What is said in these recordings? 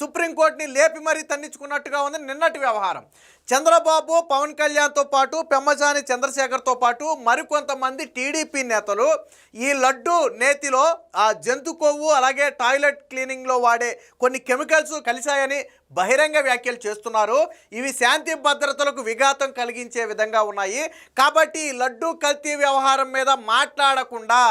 సుప్రీంకోర్టుని లేపి మరీ తన్నించుకున్నట్టుగా ఉంది నిన్నటి వ్యవహారం. చంద్రబాబు, పవన్ కళ్యాణ్తో పాటు పెమ్మసాని చంద్రశేఖర్తో పాటు మరికొంతమంది టీడీపీ నేతలు ఈ లడ్డు నేతిలో ఆ జంతు కొవ్వు అలాగే టాయిలెట్ క్లీనింగ్లో వాడే కొన్ని కెమికల్స్ కలిశాయని బహిరంగ వ్యాఖ్యలు చేస్తున్నారు. ఇవి శాంతి భద్రతలకు విఘాతం కలిగించే విధంగా ఉన్నాయి. కాబట్టి ఈ లడ్డు కల్తీ వ్యవహారం మీద మాట్లాడకుండా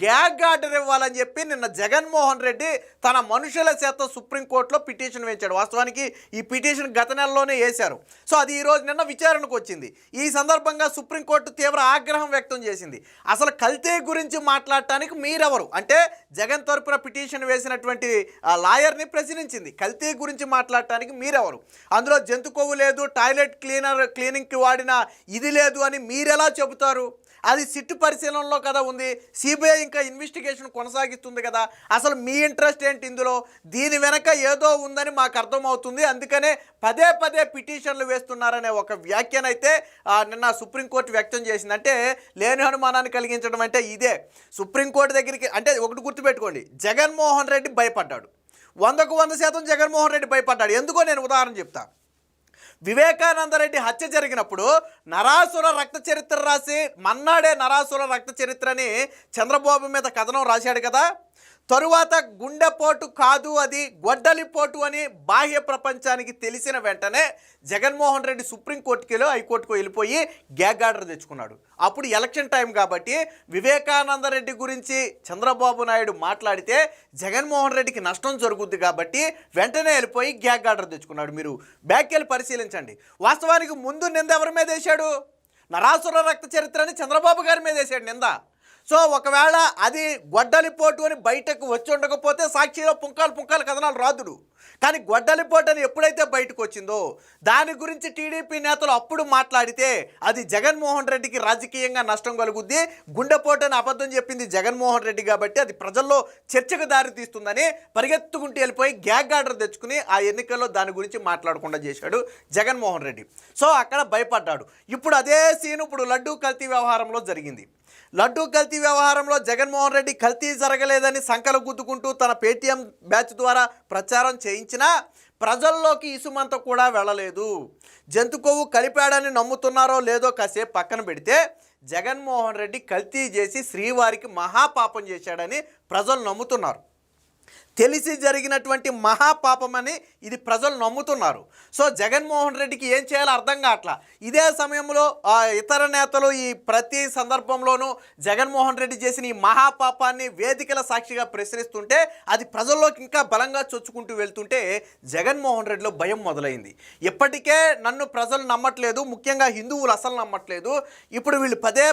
గ్యాగ్ ఆర్డర్ ఇవ్వాలని చెప్పి నిన్న జగన్మోహన్ రెడ్డి తన మనుషుల చేత సుప్రీంకోర్టులో పిటిషన్ వేయించాడు. వాస్తవానికి ఈ పిటిషన్ గత నెలలోనే వేశారు. సో అది ఈరోజు నిన్న విచారణకు వచ్చింది. ఈ సందర్భంగా సుప్రీంకోర్టు తీవ్ర ఆగ్రహం వ్యక్తం చేసింది. అసలు కల్తీ గురించి మాట్లాడటానికి మీరెవరు అంటే జగన్ తరపున పిటిషన్ వేసినటువంటి లాయర్ని ప్రశ్నించింది. కల్తీ గురించి మాట్లాడటానికి మీరెవరు, అందులో జంతు కొవ్వు లేదు, టాయిలెట్ క్లీనింగ్కి వాడిన ఇది లేదు అని మీరెలా చెబుతారు? అది సిట్టు పరిశీలనలో కదా ఉంది. సిబిఐ ఇంకా ఇన్వెస్టిగేషన్ కొనసాగిస్తుంది కదా. అసలు మీ ఇంట్రెస్ట్ ఏంటి ఇందులో? దీని వెనక ఏదో ఉందని మాకు అర్థమవుతుంది. అందుకనే పదే పదే పిటిషన్లు వేస్తున్నారనే ఒక వ్యాఖ్యనైతే నిన్న సుప్రీంకోర్టు వ్యక్తం చేసింది. అంటే లేని అనుమానాన్ని కలిగించడం అంటే ఇదే. సుప్రీంకోర్టు దగ్గరికి అంటే ఒకటి గుర్తుపెట్టుకోండి, జగన్మోహన్ రెడ్డి భయపడ్డాడు. 100% జగన్మోహన్ రెడ్డి భయపడ్డాడు. ఎందుకో నేను ఉదాహరణ చెప్తా. వివేకానందరెడ్డి హత్య జరిగినప్పుడు నరాసుర రక్త చరిత్ర రాసి మన్నాడే నరాసుర రక్త చరిత్రని చంద్రబాబు మీద కథనం రాశాడు కదా. తరువాత గుండెపోటు కాదు అది గొడ్డలిపోటు అని బాహ్య ప్రపంచానికి తెలిసిన వెంటనే జగన్మోహన్ రెడ్డి సుప్రీంకోర్టుకి హైకోర్టుకు వెళ్ళిపోయి గ్యాగ్ ఆర్డర్ తెచ్చుకున్నాడు. అప్పుడు ఎలక్షన్ టైం కాబట్టి వివేకానందరెడ్డి గురించి చంద్రబాబు నాయుడు మాట్లాడితే జగన్మోహన్ రెడ్డికి నష్టం జరుగుద్ది కాబట్టి వెంటనే వెళ్ళిపోయి గ్యాగ్ ఆర్డర్ తెచ్చుకున్నాడు. మీరు బ్యాక్ వెళ్ళి పరిశీలించండి. వాస్తవానికి ముందు నింద ఎవరి మీద వేశాడు? నరాసుర రక్త చరిత్రని చంద్రబాబు గారి మీద వేశాడు నింద. సో ఒకవేళ అది గొడ్డలిపోటు అని బయటకు వచ్చి ఉండకపోతే సాక్షిలో పుంకాలు కథనాలు రాదుడు. కానీ గొడ్డలిపోటు అని ఎప్పుడైతే బయటకు వచ్చిందో దాని గురించి టీడీపీ నేతలు అప్పుడు మాట్లాడితే అది జగన్మోహన్ రెడ్డికి రాజకీయంగా నష్టం కలుగుద్ది. గుండెపోటు అని అబద్ధం చెప్పింది జగన్మోహన్ రెడ్డి కాబట్టి అది ప్రజల్లో చర్చకు దారి తీస్తుందని పరిగెత్తుకుంటూ వెళ్ళిపోయి గ్యాగ్ ఆర్డర్ తెచ్చుకుని ఆ ఎన్నికల్లో దాని గురించి మాట్లాడకుండా చేశాడు జగన్మోహన్ రెడ్డి. సో అక్కడ భయపడ్డాడు. ఇప్పుడు అదే సీన్ ఇప్పుడు లడ్డూ కల్తీ వ్యవహారంలో జరిగింది. లడ్డూ కల్తీ వ్యవహారంలో జగన్మోహన్ రెడ్డి కల్తీ జరగలేదని సంకలు గుద్దుకుంటూ తన పేటీఎం బ్యాచ్ ద్వారా ప్రచారం చేయించినా ప్రజల్లోకి ఇసుమంత కూడా వెళ్ళలేదు. జంతు కొవ్వు కలిపాడని నమ్ముతున్నారో లేదో కాసేపు పక్కన పెడితే జగన్మోహన్ రెడ్డి కల్తీ చేసి శ్రీవారికి మహాపాపం చేశాడని ప్రజలు నమ్ముతున్నారు. తెలిసి జరిగినటువంటి మహాపాపమని ఇది ప్రజలు నమ్ముతున్నారు. సో జగన్మోహన్ రెడ్డికి ఏం చేయాలో అర్థం కావట్లా. ఇదే సమయంలో ఇతర నేతలు ఈ ప్రతి సందర్భంలోనూ జగన్మోహన్ రెడ్డి చేసిన ఈ మహాపాపాన్ని వేదికల సాక్షిగా ప్రశ్నిస్తుంటే అది ప్రజల్లోకి ఇంకా బలంగా చొచ్చుకుంటూ వెళ్తుంటే జగన్మోహన్ రెడ్డిలో భయం మొదలైంది. ఇప్పటికే నన్ను ప్రజలు నమ్మట్లేదు, ముఖ్యంగా హిందువులు అసలు నమ్మట్లేదు. ఇప్పుడు వీళ్ళు పదే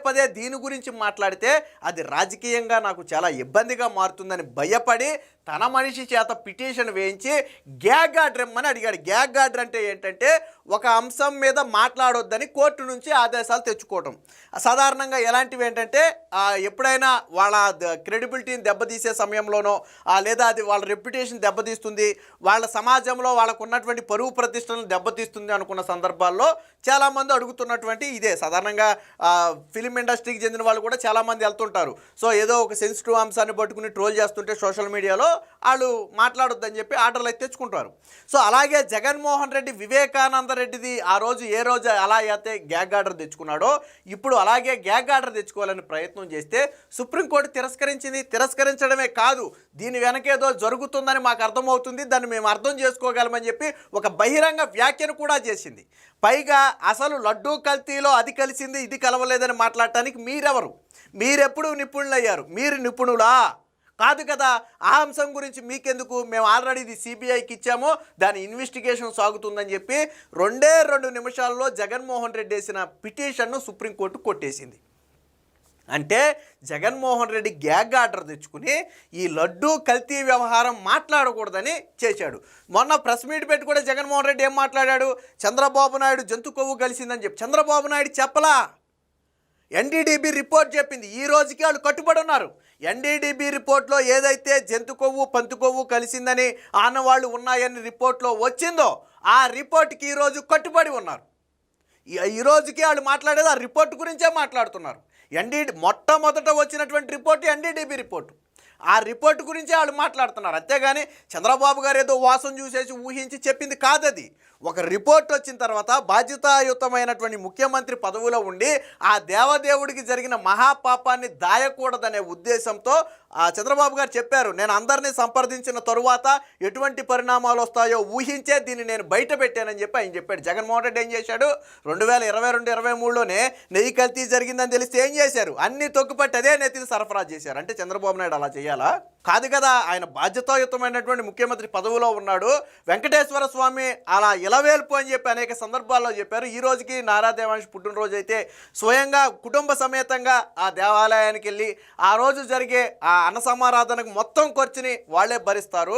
పదే దీని గురించి మాట్లాడితే అది రాజకీయంగా నాకు చాలా ఇబ్బందిగా మారుతుందని భయపడి తన మనిషి చేత పిటిషన్ వేయించి గ్యాగ్ ఆర్డర్ ఇమ్మని అడిగాడు. గ్యాగ్ ఆర్డర్ అంటే ఏంటంటే ఒక అంశం మీద మాట్లాడొద్దని కోర్టు నుంచి ఆదేశాలు తెచ్చుకోవటం. సాధారణంగా ఎలాంటివి ఏంటంటే ఎప్పుడైనా వాళ్ళ క్రెడిబిలిటీని దెబ్బతీసే సమయంలోనో లేదా అది వాళ్ళ రెప్యుటేషన్ దెబ్బతీస్తుంది, వాళ్ళ సమాజంలో వాళ్ళకు ఉన్నటువంటి పరువు ప్రతిష్టలను దెబ్బతీస్తుంది అనుకున్న సందర్భాల్లో చాలామంది అడుగుతున్నటువంటి ఇదే. సాధారణంగా ఫిలిం ఇండస్ట్రీకి చెందిన వాళ్ళు కూడా చాలామంది వెళ్తుంటారు. సో ఏదో ఒక సెన్సిటివ్ అంశాన్ని పట్టుకుని ట్రోల్ చేస్తుంటే సోషల్ మీడియాలో వాళ్ళు మాట్లాడొద్దని చెప్పి ఆర్డర్లు అయితే తెచ్చుకుంటారు. సో అలాగే జగన్మోహన్ రెడ్డి వివేకానంద రెడ్డిది ఆ రోజు ఏ రోజు అలా అయితే గ్యాగ్ ఆర్డర్ తెచ్చుకున్నాడో ఇప్పుడు అలాగే గ్యాగ్ ఆర్డర్ తెచ్చుకోవాలని ప్రయత్నం చేస్తే సుప్రీంకోర్టు తిరస్కరించింది. తిరస్కరించడమే కాదు, దీని వెనకేదో జరుగుతుందని మాకు అర్థమవుతుంది, దాన్ని మేము అర్థం చేసుకోగలమని చెప్పి ఒక బహిరంగ వ్యాఖ్యను కూడా చేసింది. పైగా అసలు లడ్డూ కల్తీలో అది కలిసింది ఇది కలవలేదని మాట్లాడటానికి మీరెవరు? మీరెప్పుడు నిపుణులయ్యారు? మీరు నిపుణులా? కాదు కదా. ఆ అంశం గురించి మీకెందుకు? మేము ఆల్రెడీ ఇది సిబిఐకి ఇచ్చాము, దాని ఇన్వెస్టిగేషన్ సాగుతుందని చెప్పి 2 నిమిషాల్లో జగన్మోహన్ రెడ్డి వేసిన పిటిషన్ను సుప్రీంకోర్టు కొట్టేసింది. అంటే జగన్మోహన్ రెడ్డి గ్యాగ్ ఆర్డర్ తెచ్చుకుని ఈ లడ్డూ కల్తీ వ్యవహారం మాట్లాడకూడదని చేశాడు. మొన్న ప్రెస్ మీట్ పెట్టి కూడా జగన్మోహన్ రెడ్డి ఏం మాట్లాడాడు? చంద్రబాబు నాయుడు జంతు కొవ్వు కలిసిందని చెప్పి చంద్రబాబు నాయుడు చెప్పలా. ఎన్డీడీబీ రిపోర్ట్ చెప్పింది. ఈ రోజుకి వాళ్ళు కట్టుబడి ఉన్నారు. ఎన్డీడీబీ రిపోర్ట్లో ఏదైతే జంతు కొవ్వు పంది కొవ్వు కలిసిందని ఆనవాళ్ళు ఉన్నాయని రిపోర్ట్లో వచ్చిందో ఆ రిపోర్ట్కి ఈరోజు కట్టుబడి ఉన్నారు. ఈ రోజుకి వాళ్ళు మాట్లాడేది ఆ రిపోర్ట్ గురించే మాట్లాడుతున్నారు. మొట్టమొదట వచ్చినటువంటి రిపోర్ట్ ఎన్డీడీబీ రిపోర్టు. ఆ రిపోర్ట్ గురించే వాళ్ళు మాట్లాడుతున్నారు. అంతేగాని చంద్రబాబు గారు ఏదో వాసన చూసేసి ఊహించి చెప్పింది కాదది. ఒక రిపోర్ట్ వచ్చిన తర్వాత బాధ్యతాయుతమైనటువంటి ముఖ్యమంత్రి పదవిలో ఉండి ఆ దేవదేవుడికి జరిగిన మహాపాపాన్ని దాయకూడదనే ఉద్దేశంతో చంద్రబాబు గారు చెప్పారు. నేను అందరినీ సంప్రదించిన తరువాత ఎటువంటి పరిణామాలు వస్తాయో ఊహించే దీన్ని నేను బయట పెట్టానని చెప్పి ఆయన చెప్పాడు. జగన్మోహన్ రెడ్డి ఏం చేశాడు, 2022-23లోనే నెయ్యి కల్తీ జరిగిందని తెలిస్తే ఏం చేశారు, అన్ని తొక్కుపట్టి అదే నెత్తిని సరఫరా చేశారు. అంటే చంద్రబాబు నాయుడు అలా చేయాలా? కాదు కదా. ఆయన బాధ్యతాయుతమైనటువంటి ముఖ్యమంత్రి పదవిలో ఉన్నాడు. వెంకటేశ్వర స్వామి అలా ఇలవేల్పు అని చెప్పి అనేక సందర్భాల్లో చెప్పారు. ఈ రోజుకి నారా దేవాంశ్ పుట్టినరోజు అయితే స్వయంగా కుటుంబ సమేతంగా ఆ దేవాలయానికి వెళ్ళి ఆ రోజు జరిగే ఆ అన్న సమారాధనకు మొత్తం ఖర్చుని వాళ్ళే భరిస్తారు.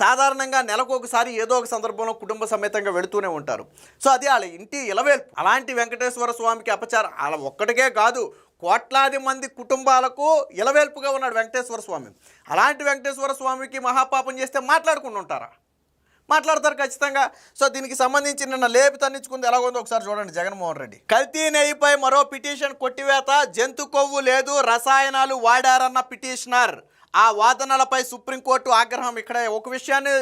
సాధారణంగా నెలకు ఒకసారి ఏదో ఒక సందర్భంలో కుటుంబ సమేతంగా వెళుతూనే ఉంటారు. సో అది వాళ్ళ ఇంటి ఇలవేల్పు. అలాంటి వెంకటేశ్వర స్వామికి అపచారం అలా ఒక్కడికే కాదు, కోట్లాది మంది కుటుంబాలకు ఇలవేల్పుగా ఉన్నాడు వెంకటేశ్వర స్వామి. అలాంటి వెంకటేశ్వర స్వామికి మహాపాపం చేస్తే మాట్లాడుకుంటూ ఉంటారా? మాట్లాడతారు ఖచ్చితంగా. సో దీనికి సంబంధించి నిన్న లేపి తన్నించుకుంది ఎలాగొందో ఒకసారి చూడండి. జగన్మోహన్ రెడ్డి కల్తీ నెయ్యిపై మరో పిటిషన్ కొట్టివేత, జంతు కొవ్వు లేదు రసాయనాలు వాడారన్న పిటిషనర్. ఆ వాదనలపై సుప్రీంకోర్టు ఆగ్రహం. ఇక్కడ ఒక విషయాన్ని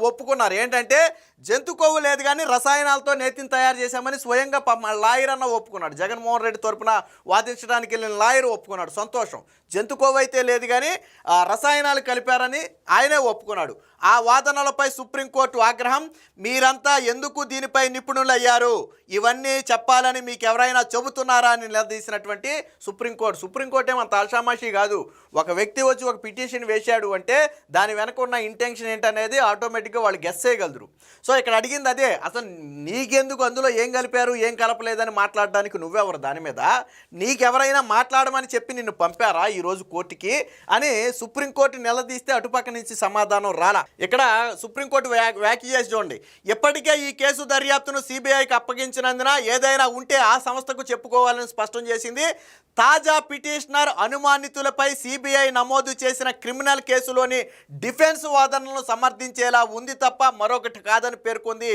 ఒప్పుకున్నారు, ఏంటంటే జంతు కొవ్వు లేదు కానీ రసాయనాలతో నేతిని తయారు చేశామని స్వయంగా లాయర్ అన్న ఒప్పుకున్నాడు. జగన్మోహన్ రెడ్డి తరపున వాదించడానికి వెళ్ళిన లాయర్ ఒప్పుకున్నాడు, సంతోషం. జంతు కొవ్వు అయితే లేదు కానీ రసాయనాలు కలిపారని ఆయనే ఒప్పుకున్నాడు. ఆ వాదనలపై సుప్రీంకోర్టు ఆగ్రహం. మీరంతా ఎందుకు దీనిపై నిపుణులయ్యారు, ఇవన్నీ చెప్పాలని మీకు ఎవరైనా చెబుతున్నారా అని నిలదీసినటువంటి సుప్రీంకోర్టు. సుప్రీంకోర్టు ఏమంత ఆషామాషి కాదు. ఒక వ్యక్తి వచ్చి ఒక పిటిషన్ వేశాడు అంటే దాని వెనక ఉన్న ఇంటెన్షన్ ఏంటనేది ఆటోమేటిక్గా వాళ్ళు గెస్ చేయగలరు. సో ఇక్కడ అడిగింది అదే, అసలు నీకెందుకు అందులో ఏం కలిపారు ఏం కలపలేదని మాట్లాడడానికి నువ్వెవరు, దాని మీద నీకెవరైనా మాట్లాడమని చెప్పి నిన్ను పంపారా ఈరోజు కోర్టుకి అని సుప్రీంకోర్టు నిలదీస్తే అటుపక్క నుంచి సమాధానం రాలా. ఇక్కడ సుప్రీంకోర్టు వ్యాఖ్య చేసి చూడండి. ఇప్పటికే ఈ కేసు దర్యాప్తును సిబిఐకి అప్పగించినందున ఏదైనా ఉంటే ఆ సంస్థకు చెప్పుకోవాలని స్పష్టం చేసింది. తాజా పిటిషనర్ అనుమానితులపై సిబిఐ నమోదు చేసిన క్రిమినల్ కేసులోని డిఫెన్స్ వాదనలను సమర్థించేలా ఉంది తప్ప మరొకటి కాదని పేర్కొంది.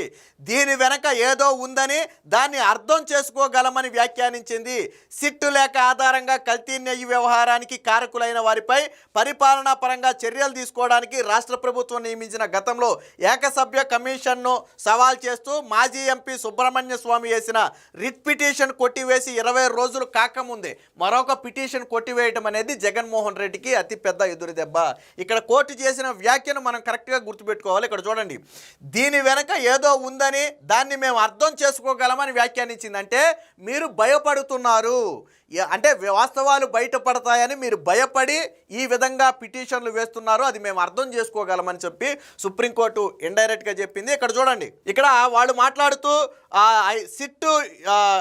దీని వెనక ఏదో ఉందని దాన్ని అర్థం చేసుకోగలమని వ్యాఖ్యానించింది. సిట్టు లేఖ ఆధారంగా కల్తీ నెయ్యి వ్యవహారానికి కారకులైన వారిపై పరిపాలనా పరంగా చర్యలు తీసుకోవడానికి రాష్ట్ర ప్రభుత్వం నియమించిన గతంలో ఏకసభ్య కమిషన్ను సవాల్ చేస్తూ మాజీ ఎంపీ సుబ్రహ్మణ్య స్వామి వేసిన రిట్ పిటిషన్ కొట్టివేసి 20 రోజులు కాకముందే మరొక పిటిషన్ కొట్టివేయటం అనేది జగన్మోహన్ రెడ్డికి అతిపెద్ద ఎదురు దెబ్బ. ఇక్కడ కోర్టు చేసిన వ్యాఖ్యను మనం కరెక్ట్గా గుర్తుపెట్టుకోవాలి. ఇక్కడ చూడండి, దీని వెనక ఏదో ఉందని దాన్ని మేము అర్థం చేసుకోగలమని వ్యాఖ్యానించింది. అంటే మీరు భయపడుతున్నారు, అంటే వాస్తవాలు బయటపడతాయని మీరు భయపడి ఈ విధంగా పిటిషన్లు వేస్తున్నారు, అది మేము అర్థం చేసుకోగలమని చెప్పి సుప్రీంకోర్టు ఇండైరెక్ట్గా చెప్పింది. ఇక్కడ చూడండి, ఇక్కడ వాళ్ళు మాట్లాడుతూ సిట్టు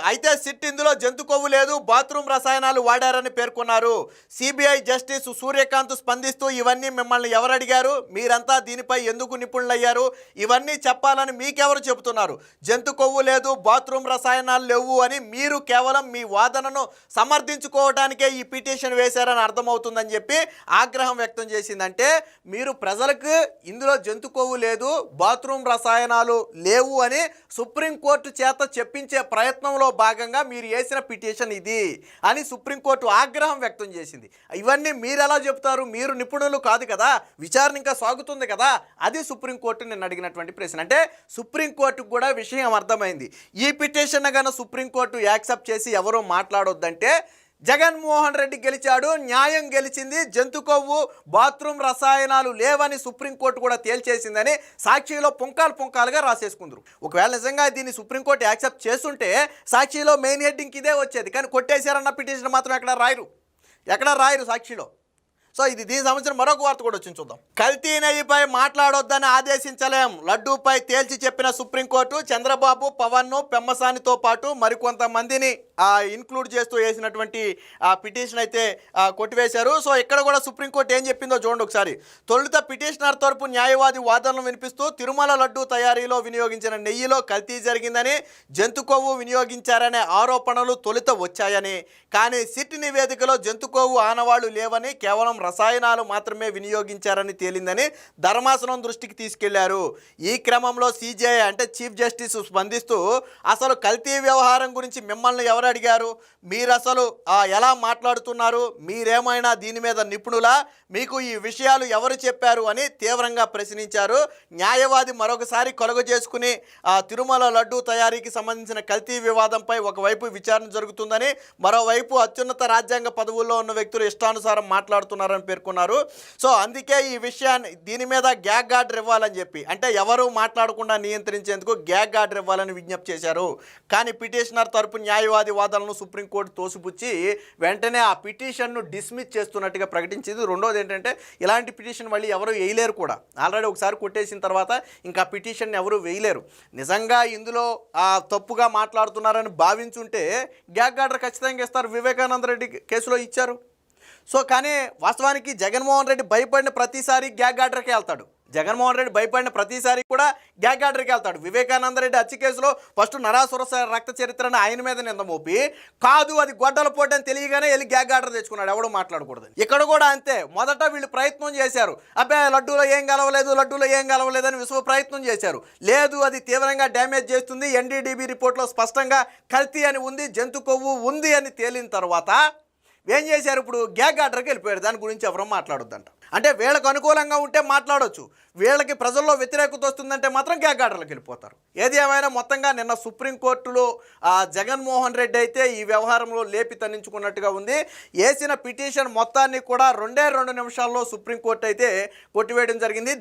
అయితే సిట్ ఇందులో జంతు కొవ్వు లేదు బాత్రూమ్ రసాయనాలు వాడారని పేర్కొన్నారు. సిబిఐ జస్టిస్ సూర్యకాంత్ స్పందిస్తూ ఇవన్నీ మిమ్మల్ని ఎవరు అడిగారు, మీరంతా దీనిపై ఎందుకు నిపుణులయ్యారు, ఇవన్నీ చెప్పాలని మీకెవరు చెబుతున్నారు, జంతు కొవ్వు లేదు బాత్రూమ్ రసాయనాలు లేవు అని మీరు కేవలం మీ వాదనను సమర్థించుకోవడానికే ఈ పిటిషన్ వేశారని అర్థమవుతుందని చెప్పి ఆగ్రహం వ్యక్తం చేసిందంటే మీరు ప్రజలకు ఇందులో జంతు కొవ్వు లేదు బాత్రూమ్ రసాయనాలు లేవు అని సుప్రీంకోర్టు చేత చెప్పించే ప్రయత్నంలో భాగంగా మీరు వేసిన పిటిషన్ ఇది అని సుప్రీంకోర్టు ఆగ్రహం వ్యక్తం చేసింది. ఇవన్నీ మీరు ఎలా చెప్తారు, మీరు నిపుణులు కాదు కదా, విచారణ ఇంకా సాగుతుంది కదా, అది సుప్రీంకోర్టు నేను అడిగినటువంటి ప్రశ్న. అంటే సుప్రీంకోర్టుకు కూడా విషయం అర్థమైంది. ఈ పిటిషన్ గాను సుప్రీంకోర్టు యాక్సెప్ట్ చేసి ఎవరో మాట్లాడొద్దంటే జగన్మోహన్ రెడ్డి గెలిచాడు, న్యాయం గెలిచింది, జంతు కొవ్వు బాత్రూమ్ రసాయనాలు లేవని సుప్రీంకోర్టు కూడా తేల్చేసిందని సాక్షిలో పుంకాలుగా రాసేసుకుందరు. ఒకవేళ నిజంగా దీన్ని సుప్రీంకోర్టు యాక్సెప్ట్ చేస్తుంటే సాక్షిలో మెయిన్ హెడ్డింగ్ ఇదే వచ్చేది. కానీ కొట్టేశారన్న పిటిషన్ మాత్రం ఎక్కడ రాయరు సాక్షిలో. సో ఇది దీని సంబంధించిన మరొక వార్త కూడా వచ్చింది, చూద్దాం. కల్తీ నెయ్యిపై మాట్లాడొద్దని ఆదేశించలేం, లడ్డూపై తేల్చి చెప్పిన సుప్రీంకోర్టు. చంద్రబాబు, పవన్ను, పెమ్మసానితో పాటు మరికొంతమందిని ఇన్క్లూడ్ చేస్తూ వేసినటువంటి పిటిషన్ అయితే కొట్టివేశారు. సో ఇక్కడ కూడా సుప్రీంకోర్టు ఏం చెప్పిందో చూడండి ఒకసారి. తొలుత పిటిషనర్ తరపు న్యాయవాది వాదనలు వినిపిస్తూ తిరుమల లడ్డూ తయారీలో వినియోగించిన నెయ్యిలో కల్తీ జరిగిందని, జంతు కొవ్వు వినియోగించారనే ఆరోపణలు తొలుత వచ్చాయని, కానీ సిట్ నివేదికలో జంతు కొవ్వు ఆనవాళ్లు లేవని, కేవలం రసాయనాలు మాత్రమే వినియోగించారని తేలిందని ధర్మాసనం దృష్టికి తీసుకెళ్లారు. ఈ క్రమంలో సిజేఐ అంటే చీఫ్ జస్టిస్ స్పందిస్తూ అసలు కల్తీ వ్యవహారం గురించి మిమ్మల్ని ఎవరు అడిగారు, మీరు అసలు ఎలా మాట్లాడుతున్నారు, మీరేమైనా దీని మీద నిపుణులా, మీకు ఈ విషయాలు ఎవరు చెప్పారు అని తీవ్రంగా ప్రశ్నించారు. న్యాయవాది మరొకసారి కలుగ చేసుకుని తిరుమల లడ్డూ తయారీకి సంబంధించిన కల్తీ వివాదంపై ఒకవైపు విచారణ జరుగుతుందని, మరోవైపు అత్యున్నత రాజ్యాంగ పదవుల్లో ఉన్న వ్యక్తులు ఇష్టానుసారం మాట్లాడుతున్నారని పేర్కొన్నారు. సో అందుకే ఈ విషయాన్ని దీని మీద గ్యాగ్ ఆర్డర్ ఇవ్వాలని చెప్పి, అంటే ఎవరు మాట్లాడకుండా నియంత్రించేందుకు గ్యాగ్ ఆర్డర్ ఇవ్వాలని విజ్ఞప్తి చేశారు. కానీ పిటిషనర్ తరపు న్యాయవాది వాదనలను సుప్రీంకోర్టు తోసిపుచ్చి వెంటనే ఆ పిటిషన్ను డిస్మిస్ చేస్తున్నట్టుగా ప్రకటించింది. రెండోది ఏంటంటే ఇలాంటి పిటిషన్ మళ్ళీ ఎవరు వేయలేరు కూడా. ఆల్రెడీ ఒకసారి కొట్టేసిన తర్వాత ఇంకా పిటిషన్ ఎవరు వేయలేరు. నిజంగా ఇందులో తప్పుగా మాట్లాడుతున్నారని భావించుంటే గ్యాగ్ ఆర్డర్ ఖచ్చితంగా ఇస్తారు. వివేకానంద రెడ్డి కేసులో ఇచ్చారు. సో కానీ వాస్తవానికి జగన్మోహన్ రెడ్డి భయపడిన ప్రతిసారి గ్యాగ్ ఆర్డర్కి వెళ్తాడు. జగన్మోహన్ రెడ్డి భయపడిన ప్రతిసారి కూడా గ్యాగ్ ఆర్డర్కి వెళ్తాడు. వివేకానంద రెడ్డి హత్య కేసులో ఫస్ట్ నరాసుర రక్త చరిత్రను ఆయన మీద నింద మోపి, కాదు అది గొడ్డల పోటీ అని తెలియగానే వెళ్ళి గ్యాగ్ ఆర్డర్ తెచ్చుకున్నాడు, ఎవడో మాట్లాడకూడదు. ఇక్కడ కూడా అంతే. మొదట వీళ్ళు ప్రయత్నం చేశారు, అబ్బాయి లడ్డూలో ఏం కలవలేదు అని విశ్వ ప్రయత్నం చేశారు. లేదు, అది తీవ్రంగా డ్యామేజ్ చేస్తుంది, ఎన్డీడీబీ రిపోర్ట్లో స్పష్టంగా కల్తీ అని ఉంది, జంతు కొవ్వు ఉంది అని తేలిన తర్వాత ఏం చేశారు, ఇప్పుడు గ్యాగ్ ఆర్డర్కి వెళ్ళిపోయారు. దాని గురించి ఎవరో మాట్లాడొద్దంట. అంటే వీళ్ళకు అనుకూలంగా ఉంటే మాట్లాడవచ్చు, వీళ్ళకి ప్రజల్లో వ్యతిరేకత వస్తుందంటే మాత్రం గ్యాగ్ ఆర్డర్లకు వెళ్ళిపోతారు. ఏది ఏమైనా మొత్తంగా నిన్న సుప్రీంకోర్టులో జగన్మోహన్ రెడ్డి అయితే ఈ వ్యవహారంలో లేపి తన్నించుకున్నట్టుగా ఉంది. వేసిన పిటిషన్ మొత్తాన్ని కూడా 2 నిమిషాల్లో సుప్రీంకోర్టు అయితే కొట్టివేయడం జరిగింది.